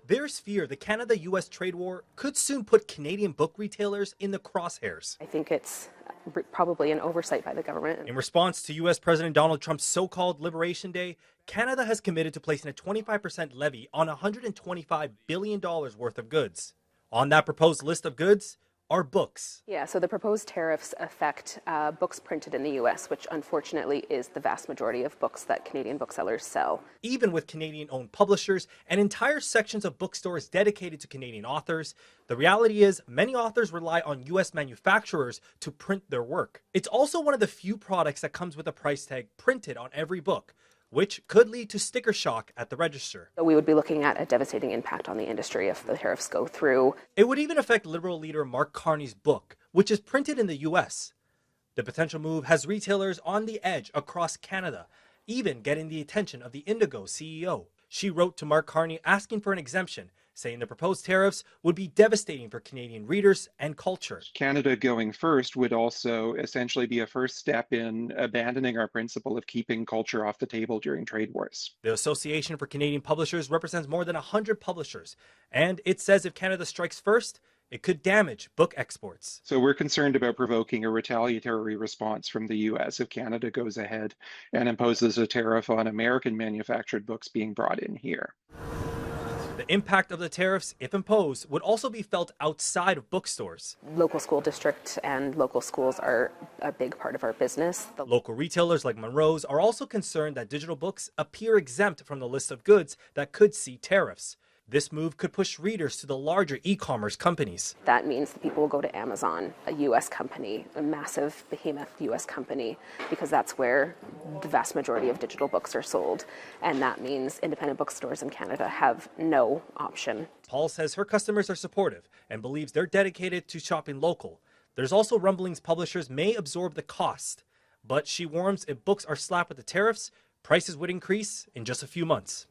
There's fear the Canada-US trade war could soon put Canadian book retailers in the crosshairs. I think it's probably an oversight by the government. In response to US President Donald Trump's so-called Liberation Day, Canada has committed to placing a 25% levy on $125 billion worth of goods. On that proposed list of goods are books. Yeah, so the proposed tariffs affect books printed in the US, which unfortunately is the vast majority of books that Canadian booksellers sell. Even with Canadian-owned publishers and entire sections of bookstores dedicated to Canadian authors, the reality is many authors rely on US manufacturers to print their work. It's also one of the few products that comes with a price tag printed on every book, which could lead to sticker shock at the register. So we would be looking at a devastating impact on the industry if the tariffs go through. It would even affect Liberal leader Mark Carney's book, which is printed in the US. The potential move has retailers on the edge across Canada, even getting the attention of the Indigo CEO. She wrote to Mark Carney asking for an exemption, saying the proposed tariffs would be devastating for Canadian readers and culture. Canada going first would also essentially be a first step in abandoning our principle of keeping culture off the table during trade wars. The Association for Canadian Publishers represents more than 100 publishers, and it says if Canada strikes first, it could damage book exports. So we're concerned about provoking a retaliatory response from the US if Canada goes ahead and imposes a tariff on American manufactured books being brought in here. The impact of the tariffs, if imposed, would also be felt outside of bookstores. Local school district and local schools are a big part of our business. Local retailers like Monroe's are also concerned that digital books appear exempt from the list of goods that could see tariffs. This move could push readers to the larger e-commerce companies. That means that people will go to Amazon, a US company, a massive behemoth US company, because that's where the vast majority of digital books are sold. And that means independent bookstores in Canada have no option. Paul says her customers are supportive and believes they're dedicated to shopping local. There's also rumblings publishers may absorb the cost, but she warns if books are slapped with the tariffs, prices would increase in just a few months.